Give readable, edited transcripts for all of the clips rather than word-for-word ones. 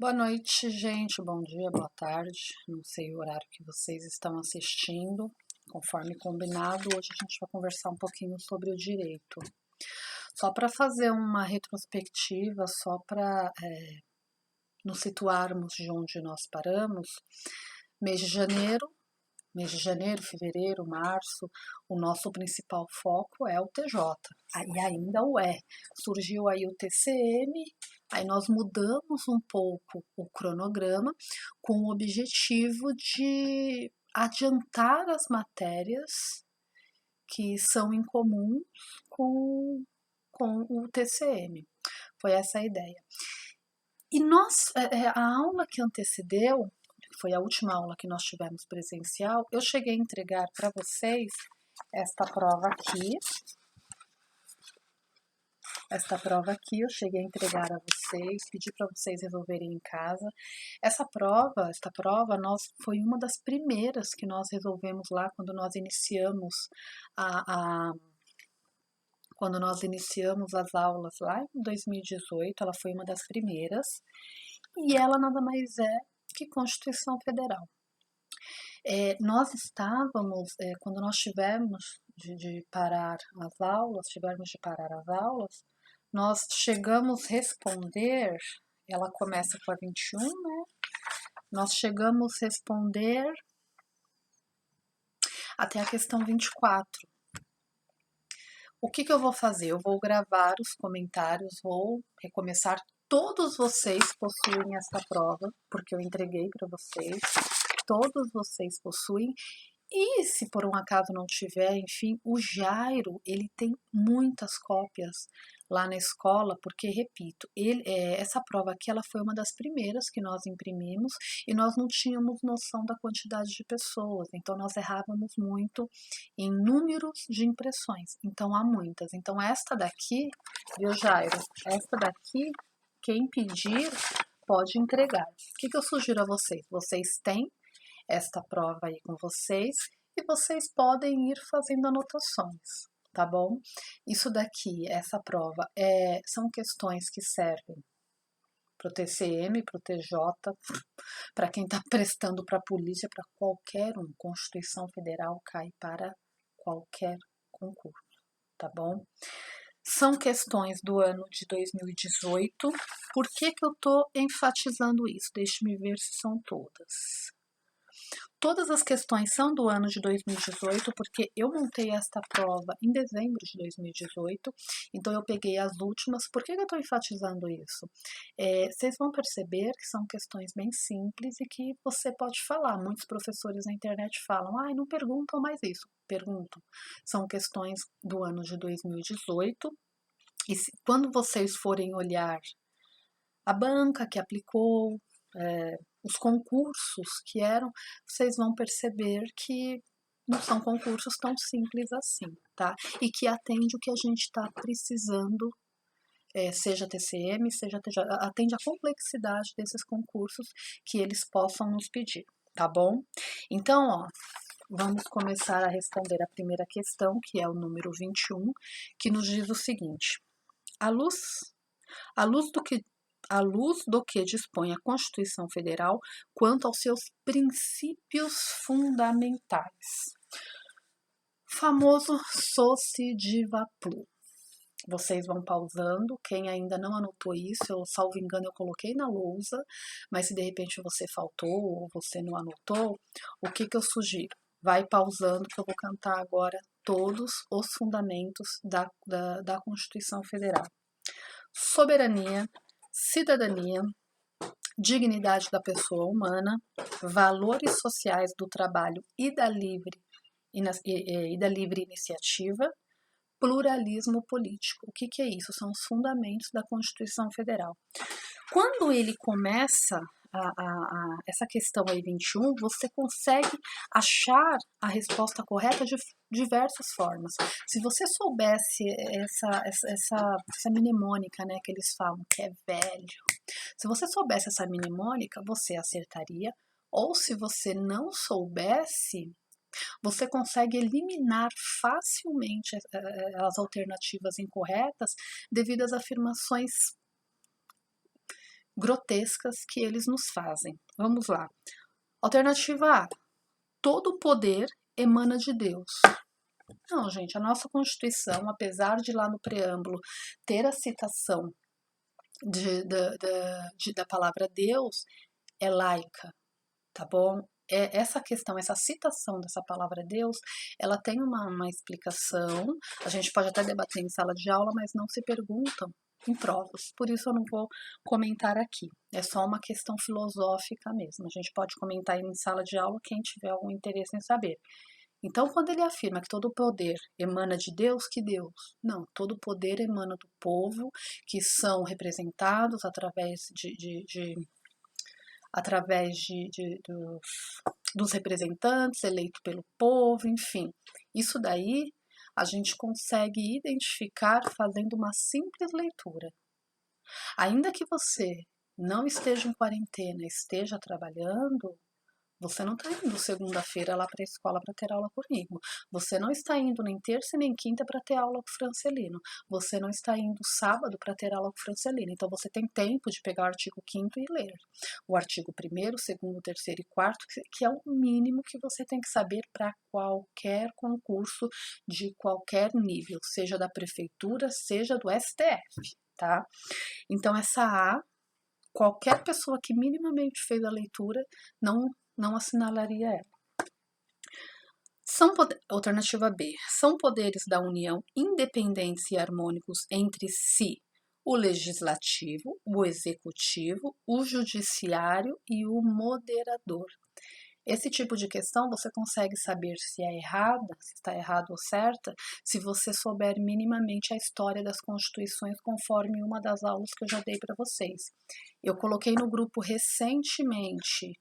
Boa noite, gente. Bom dia, boa tarde. Não sei o horário que vocês estão assistindo. Conforme combinado, hoje a gente vai conversar um pouquinho sobre o direito. Só para fazer uma retrospectiva, só para nos situarmos de onde nós paramos, mês de janeiro, fevereiro, março, o nosso principal foco é o TJ, e ainda o é. Surgiu aí o TCM, aí nós mudamos um pouco o cronograma com o objetivo de adiantar as matérias que são em comum com o TCM. Foi essa a ideia. E a aula que antecedeu, foi a última aula que nós tivemos presencial, eu cheguei a entregar para vocês esta prova aqui. Esta prova aqui eu cheguei a entregar a vocês, pedi para vocês resolverem em casa. Esta prova foi uma das primeiras que nós resolvemos lá quando nós iniciamos quando nós iniciamos as aulas lá em 2018, ela foi uma das primeiras, e ela nada mais é que Constituição Federal. Nós estávamos, quando nós tivemos de parar as aulas, nós chegamos a responder, ela começa com a 21, né? Nós chegamos a responder até a questão 24. O que eu vou fazer? Eu vou gravar os comentários, vou recomeçar. Todos vocês possuem essa prova, porque eu entreguei para vocês. Todos vocês possuem. E se por um acaso não tiver, enfim, o Jairo, ele tem muitas cópias lá na escola, porque, repito, essa prova aqui ela foi uma das primeiras que nós imprimimos e nós não tínhamos noção da quantidade de pessoas, então nós errávamos muito em números de impressões, então há muitas. Então esta daqui, viu, Jairo? Esta daqui, quem pedir pode entregar. O que eu sugiro a vocês? Vocês têm esta prova aí com vocês e vocês podem ir fazendo anotações, tá bom? Isso daqui, essa prova, são questões que servem para o TCM, para o TJ, para quem está prestando para a polícia, para qualquer um. Constituição Federal cai para qualquer concurso, tá bom? São questões do ano de 2018. Por que eu estou enfatizando isso? Deixe-me ver se são todas. Todas as questões são do ano de 2018, porque eu montei esta prova em dezembro de 2018, então eu peguei as últimas. Por que eu estou enfatizando isso? Vocês vão perceber que são questões bem simples e que você pode falar. Muitos professores na internet falam, não perguntam mais isso. Perguntam. São questões do ano de 2018, e quando vocês forem olhar a banca que aplicou, os concursos que eram, vocês vão perceber que não são concursos tão simples assim, tá? E que atende o que a gente está precisando, seja TCM, seja TJ, atende a complexidade desses concursos que eles possam nos pedir, tá bom? Então, vamos começar a responder a primeira questão, que é o número 21, que nos diz o seguinte: à luz do que dispõe a Constituição Federal quanto aos seus princípios fundamentais. Famoso Soci Diva Plu. Vocês vão pausando, quem ainda não anotou isso, eu, salvo engano, eu coloquei na lousa, mas se de repente você faltou ou você não anotou, o que eu sugiro? Vai pausando que eu vou cantar agora todos os fundamentos da Constituição Federal. Soberania, cidadania, dignidade da pessoa humana, valores sociais do trabalho e da livre iniciativa, pluralismo político. O que é isso? São os fundamentos da Constituição Federal. Quando ele começa essa questão aí 21, você consegue achar a resposta correta de diversas formas. Se você soubesse essa mnemônica, né, que eles falam que é velho, se você soubesse essa mnemônica, você acertaria, ou se você não soubesse, você consegue eliminar facilmente as alternativas incorretas devido às afirmações grotescas que eles nos fazem. Vamos lá. Alternativa A. Todo o poder emana de Deus. Não, gente, a nossa Constituição, apesar de lá no preâmbulo ter a citação da palavra Deus, é laica, tá bom? Essa questão, essa citação dessa palavra Deus, ela tem uma explicação, a gente pode até debater em sala de aula, mas não se perguntam em provas, por isso eu não vou comentar aqui, é só uma questão filosófica mesmo, a gente pode comentar em sala de aula quem tiver algum interesse em saber. Então, quando ele afirma que todo o poder emana de Deus, que Deus? Não, todo o poder emana do povo, que são representados através dos representantes eleitos pelo povo, enfim. Isso daí a gente consegue identificar fazendo uma simples leitura. Ainda que você não esteja em quarentena, esteja trabalhando, você não está indo segunda-feira lá para a escola para ter aula comigo. Você não está indo nem terça nem quinta para ter aula com o Francelino. Você não está indo sábado para ter aula com o Francelino. Então você tem tempo de pegar o artigo 5º e ler. O artigo 1º, 2º, 3º e 4º, que é o mínimo que você tem que saber para qualquer concurso de qualquer nível, seja da prefeitura, seja do STF, tá? Então essa A, qualquer pessoa que minimamente fez a leitura não assinalaria ela. Alternativa B. São poderes da União independentes e harmônicos entre si o legislativo, o executivo, o judiciário e o moderador. Esse tipo de questão você consegue saber se é errada, se está errado ou certa, se você souber minimamente a história das constituições conforme uma das aulas que eu já dei para vocês. Eu coloquei no grupo recentemente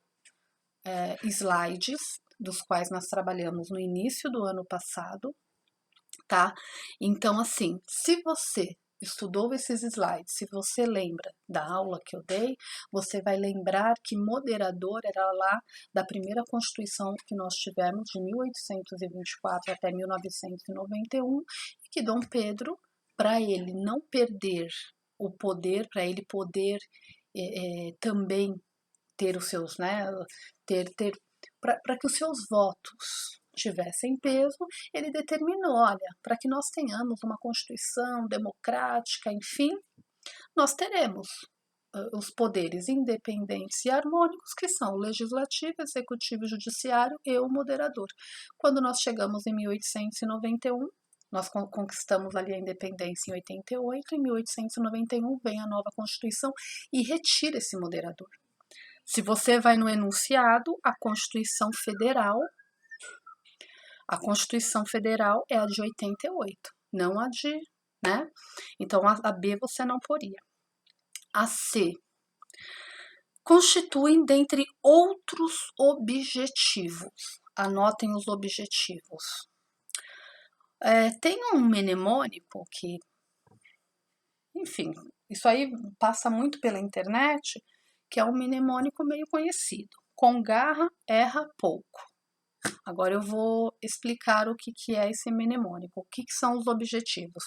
slides dos quais nós trabalhamos no início do ano passado, tá? Então, assim, se você estudou esses slides, se você lembra da aula que eu dei, você vai lembrar que moderador era lá da primeira Constituição que nós tivemos, de 1824 até 1991, e que Dom Pedro, para ele não perder o poder, para ele poder também ter os seus, né, para que os seus votos tivessem peso, ele determinou, olha, para que nós tenhamos uma Constituição democrática, enfim, nós teremos os poderes independentes e harmônicos, que são o legislativo, executivo, judiciário e o moderador. Quando nós chegamos em 1891, nós conquistamos ali a independência em 88, em 1891 vem a nova Constituição e retira esse moderador. Se você vai no enunciado, a Constituição Federal é a de 88, não a de, né? Então, a B você não poria. A C. Constituem dentre outros objetivos. Anotem os objetivos. Tem um mnemônico que, enfim, isso aí passa muito pela internet, que é um mnemônico meio conhecido. Com garra, erra pouco. Agora eu vou explicar o que é esse mnemônico, o que são os objetivos.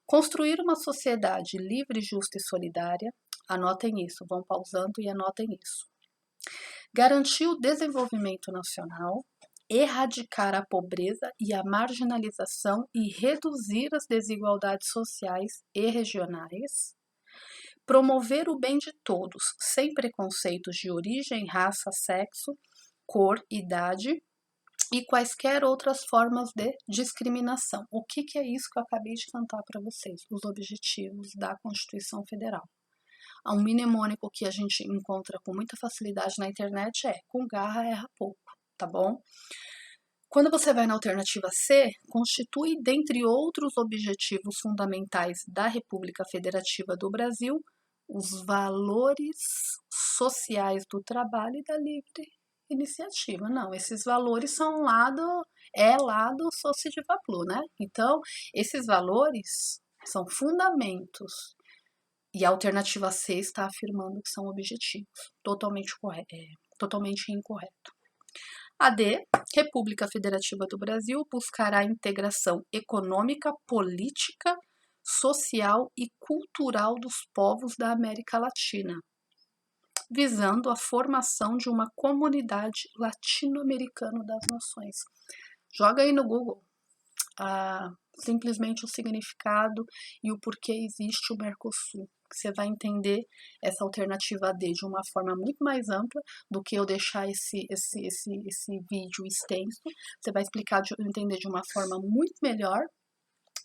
Construir uma sociedade livre, justa e solidária. Anotem isso, vão pausando e anotem isso. Garantir o desenvolvimento nacional, erradicar a pobreza e a marginalização e reduzir as desigualdades sociais e regionais. Promover o bem de todos, sem preconceitos de origem, raça, sexo, cor, idade e quaisquer outras formas de discriminação. O que é isso que eu acabei de cantar para vocês? Os objetivos da Constituição Federal. Um mnemônico que a gente encontra com muita facilidade na internet é: com garra, erra pouco, tá bom? Quando você vai na alternativa C, constitui, dentre outros objetivos fundamentais da República Federativa do Brasil, os valores sociais do trabalho e da livre iniciativa. Não, esses valores são lá do Sociedivaplu, né? Então, esses valores são fundamentos e a alternativa C está afirmando que são objetivos. Totalmente incorreto. A D, República Federativa do Brasil buscará a integração econômica, política, social e cultural dos povos da América Latina. visando a formação de uma comunidade latino-americana das nações. Joga aí no Google simplesmente o significado e o porquê existe o Mercosul. Você vai entender essa alternativa D de uma forma muito mais ampla do que eu deixar esse vídeo extenso. Você vai entender de uma forma muito melhor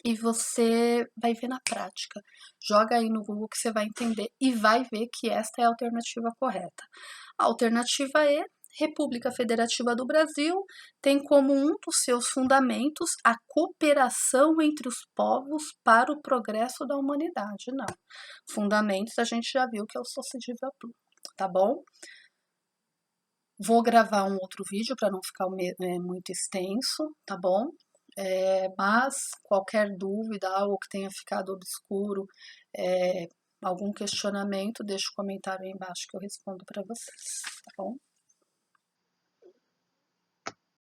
e você vai ver na prática. Joga aí no Google que você vai entender e vai ver que esta é a alternativa correta. A alternativa E, República Federativa do Brasil, tem como um dos seus fundamentos a cooperação entre os povos para o progresso da humanidade. Não. Fundamentos a gente já viu que é o Sociedade Blue, tá bom? Vou gravar um outro vídeo para não ficar muito extenso, tá bom? Mas qualquer dúvida, algo que tenha ficado obscuro, algum questionamento, deixa o comentário aí embaixo que eu respondo para vocês, tá bom?